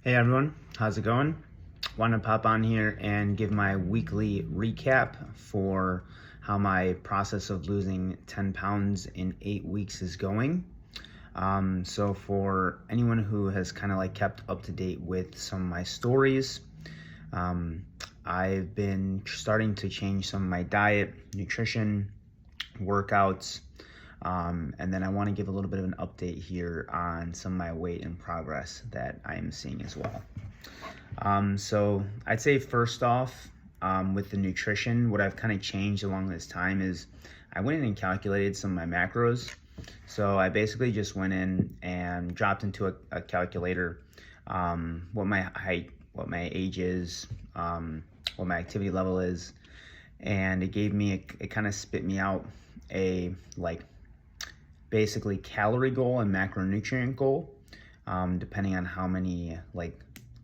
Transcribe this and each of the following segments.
Hey everyone, how's it going? Want to pop on here and give my weekly recap for how my process of losing 10 pounds in 8 weeks is going. So for anyone who has kind of like kept up to date with some of my stories, I've been starting to change some of my diet, nutrition, workouts, and then I want to give a little bit of an update here on some of my weight and progress that I am seeing as well. So I'd say first off, with the nutrition, what I've kind of changed along this time is I went in and calculated some of my macros. So I basically just went in and dropped into a calculator what my height, what my age is, what my activity level is, and it gave me, it kind of spit me out a basically calorie goal and macronutrient goal, depending on how many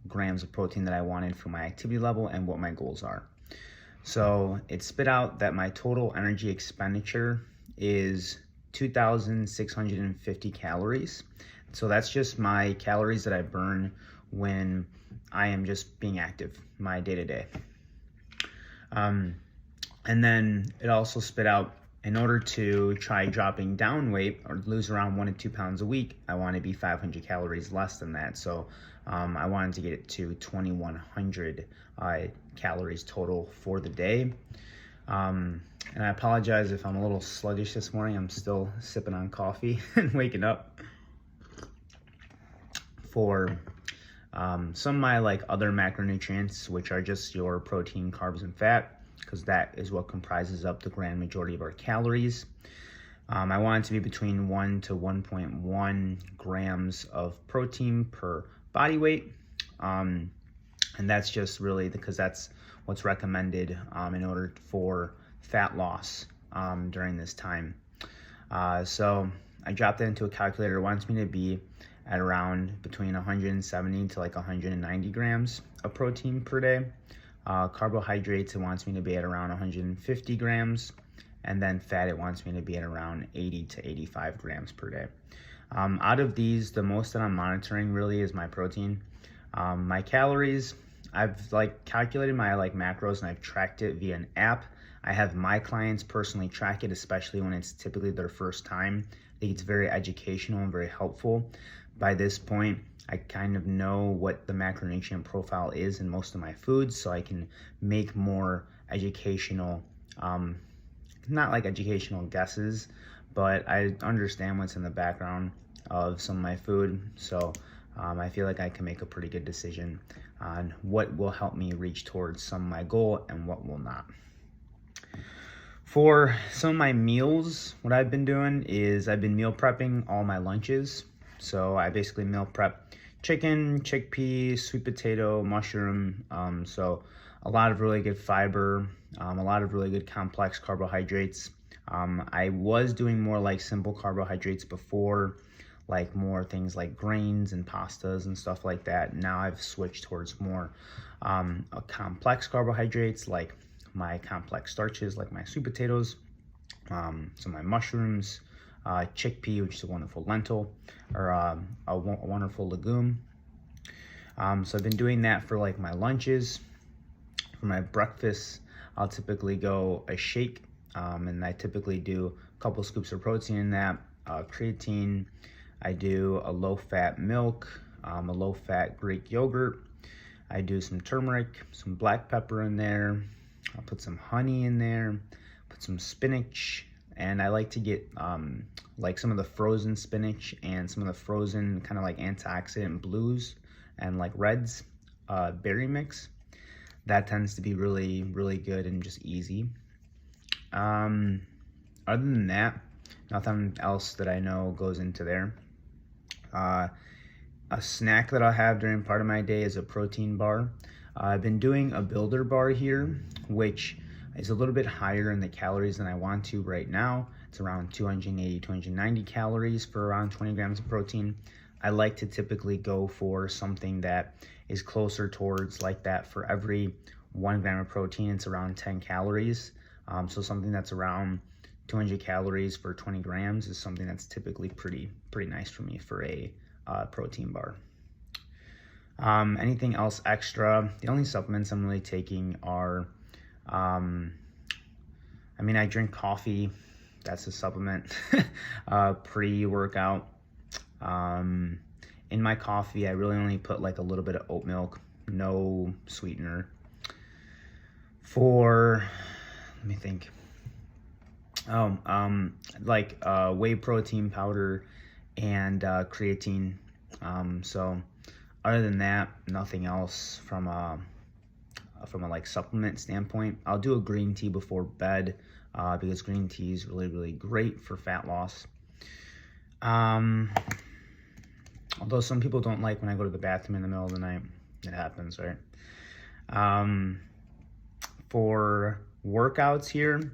grams of protein that I wanted for my activity level and what my goals are. So it spit out that my total energy expenditure is 2,650 calories. So that's just my calories that I burn when I am just being active, my day-to-day. And then it also spit out, in order to try dropping down weight or lose around 1 to 2 pounds a week, I want to be 500 calories less than that. So I wanted to get it to 2,100 calories total for the day. And I apologize if I'm a little sluggish this morning. I'm still sipping on coffee and waking up. For some of my other macronutrients, which are just your protein, carbs, and fat, because that is what comprises up the grand majority of our calories. I want it to be between 1 to 1.1 grams of protein per body weight. And that's just really because that's what's recommended in order for fat loss during this time. So I dropped that into a calculator. It wants me to be at around between 170 to 190 grams of protein per day. Carbohydrates, it wants me to be at around 150 grams. And then fat, it wants me to be at around 80 to 85 grams per day. Out of these, the most that I'm monitoring really is my protein. My calories, I've calculated my macros and I've tracked it via an app. I have my clients personally track it, especially when it's typically their first time. I think it's very educational and very helpful. By this point, I kind of know what the macronutrient profile is in most of my foods, so I can make more educational, not educational guesses, but I understand what's in the background of some of my food. So I feel like I can make a pretty good decision on what will help me reach towards some of my goal and what will not. For some of my meals, what I've been doing is I've been meal prepping all my lunches. So I basically meal prep chicken, chickpea, sweet potato, mushroom. So a lot of really good fiber, a lot of really good complex carbohydrates. I was doing more simple carbohydrates before, more things like grains and pastas and stuff like that. Now I've switched towards more complex carbohydrates, like my complex starches, like my sweet potatoes, some of my mushrooms, chickpea, which is a wonderful lentil, or a wonderful legume. So I've been doing that for my lunches. For my breakfast, I'll typically go a shake, and I typically do a couple scoops of protein in that, creatine. I do a low-fat milk, a low-fat Greek yogurt. I do some turmeric, some black pepper in there. I'll put some honey in there, put some spinach, and I like to get some of the frozen spinach and some of the frozen kind of antioxidant blues and reds berry mix. That tends to be really, really good and just easy. Other than that, nothing else that I know goes into there. A snack that I'll have during part of my day is a protein bar. I've been doing a builder bar here, which is a little bit higher in the calories than I want to right now. It's around 280, 290 calories for around 20 grams of protein. I like to typically go for something that is closer towards that. For every 1 gram of protein, it's around 10 calories. So something that's around 200 calories for 20 grams is something that's typically pretty nice for me for a protein bar. Anything else extra? The only supplements I'm really taking are, I drink coffee. That's a supplement pre-workout. In my coffee, I really only put like a little bit of oat milk, no sweetener. Let me think. Whey protein powder and creatine. So other than that, nothing else from a like supplement standpoint. I'll do a green tea before bed because green tea is really, really great for fat loss. Although some people don't like when I go to the bathroom in the middle of the night. It happens, right? For workouts here,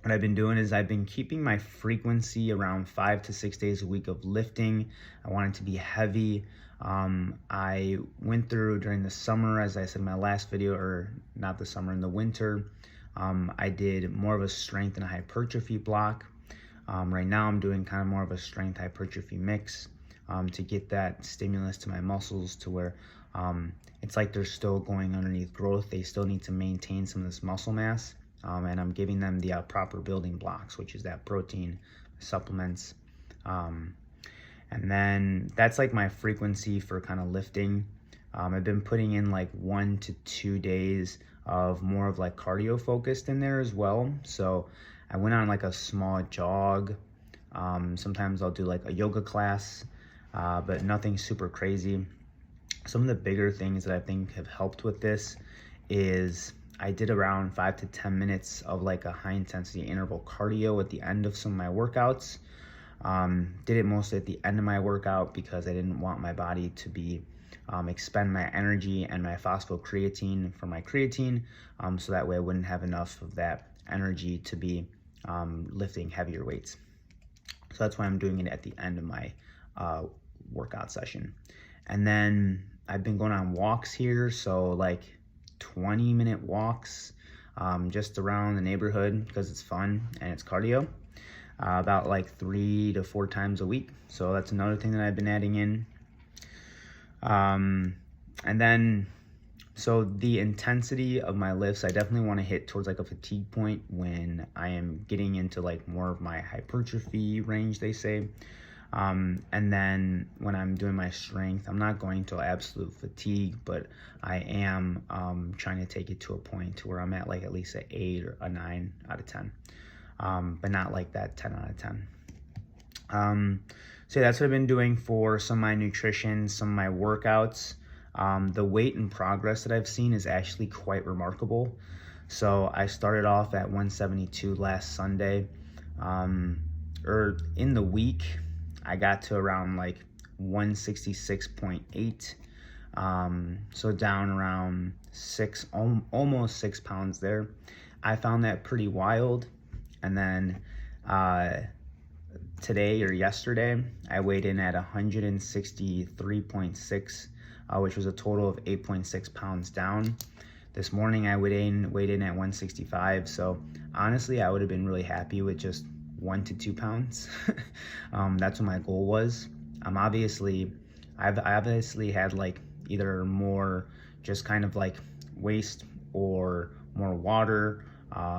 what I've been doing is I've been keeping my frequency around 5 to 6 days a week of lifting. I want it to be heavy. I went through during the summer, as I said in my last video, or not the summer, in the winter, I did more of a strength and a hypertrophy block. Right now I'm doing kind of more of a strength hypertrophy mix to get that stimulus to my muscles to where it's like they're still going underneath growth. They still need to maintain some of this muscle mass. And I'm giving them the proper building blocks, which is that protein, supplements. And then that's like my frequency for kind of lifting. I've been putting in like 1 to 2 days of more of like cardio focused in there as well. So I went on like a small jog. Sometimes I'll do like a yoga class, but nothing super crazy. Some of the bigger things that I think have helped with this is I did around 5 to 10 minutes of like a high intensity interval cardio at the end of some of my workouts. Did it mostly at the end of my workout because I didn't want my body to be expend my energy and my phosphocreatine from my creatine, so that way I wouldn't have enough of that energy to be lifting heavier weights. So that's why I'm doing it at the end of my workout session. And then I've been going on walks here, so like 20-minute walks just around the neighborhood because it's fun and it's cardio, about like 3 to 4 times a week. So that's another thing that I've been adding in. And then, so the intensity of my lifts, I definitely want to hit towards like a fatigue point when I am getting into like more of my hypertrophy range, they say. And then when I'm doing my strength, I'm not going to absolute fatigue, but I am trying to take it to a point to where I'm at like at least an 8 or a 9 out of 10, but not like that 10 out of 10. So that's what I've been doing for some of my nutrition, some of my workouts. The weight and progress that I've seen is actually quite remarkable. So I started off at 172 last Sunday, or in the week, I got to around like 166.8. So down around almost 6 pounds there. I found that pretty wild. And then today or yesterday, I weighed in at 163.6, which was a total of 8.6 pounds down. This morning I weighed in at 165. So honestly, I would have been really happy with just 1 to 2 pounds. That's what my goal was. I've obviously had like either more just kind of like waste or more water,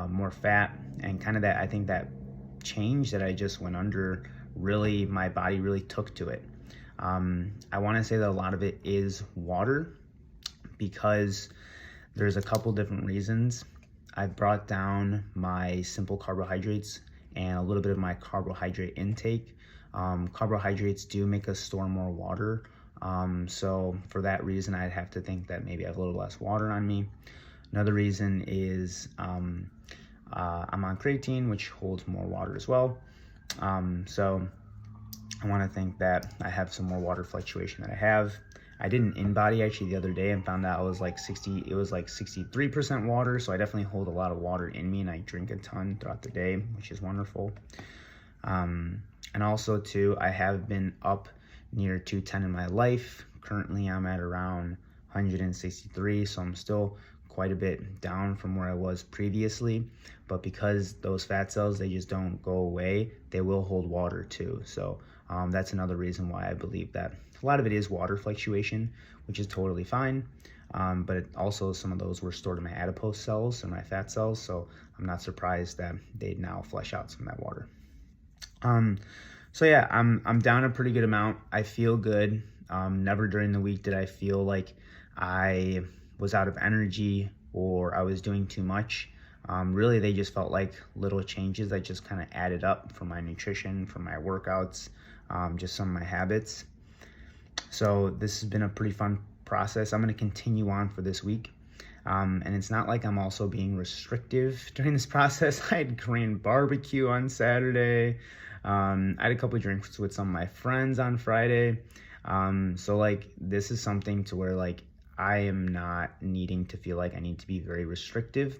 more fat, and kind of that, I think that change that I just went under, really, my body really took to it. I want to say that a lot of it is water, because there's a couple different reasons. I've brought down my simple carbohydrates and a little bit of my carbohydrate intake. Carbohydrates do make us store more water. So for that reason, I'd have to think that maybe I have a little less water on me. Another reason is I'm on creatine, which holds more water as well. So I want to think that I have some more water fluctuation that I have. I did an InBody actually the other day and found out it was like 63% water. So I definitely hold a lot of water in me, and I drink a ton throughout the day, which is wonderful. And also too, I have been up near 210 in my life. Currently I'm at around 163. So I'm still quite a bit down from where I was previously, but because those fat cells, they just don't go away, they will hold water too. So that's another reason why I believe that A lot of it is water fluctuation, which is totally fine. But also some of those were stored in my adipose cells or my fat cells, so I'm not surprised that they now flush out some of that water. So yeah, I'm down a pretty good amount. I feel good. Never during the week did I feel like I was out of energy or I was doing too much. Really, they just felt like little changes that just kind of added up for my nutrition, for my workouts, just some of my habits. So this has been a pretty fun process. I'm going to continue on for this week. And it's not like I'm also being restrictive during this process. I had Korean barbecue on Saturday. I had a couple of drinks with some of my friends on Friday. So like this is something to where like I am not needing to feel like I need to be very restrictive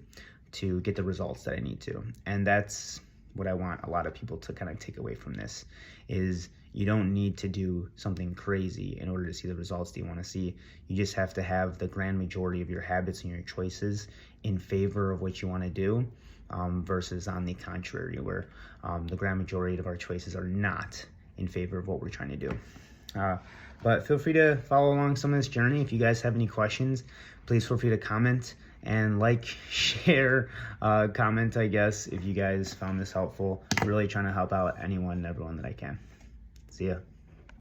to get the results that I need to. And that's what I want a lot of people to kind of take away from this is you don't need to do something crazy in order to see the results that you want to see. You just have to have the grand majority of your habits and your choices in favor of what you want to do, versus on the contrary, where the grand majority of our choices are not in favor of what we're trying to do. But feel free to follow along some of this journey. If you guys have any questions, please feel free to comment and like, share, comment, I guess, if you guys found this helpful. I'm really trying to help out anyone and everyone that I can. See ya.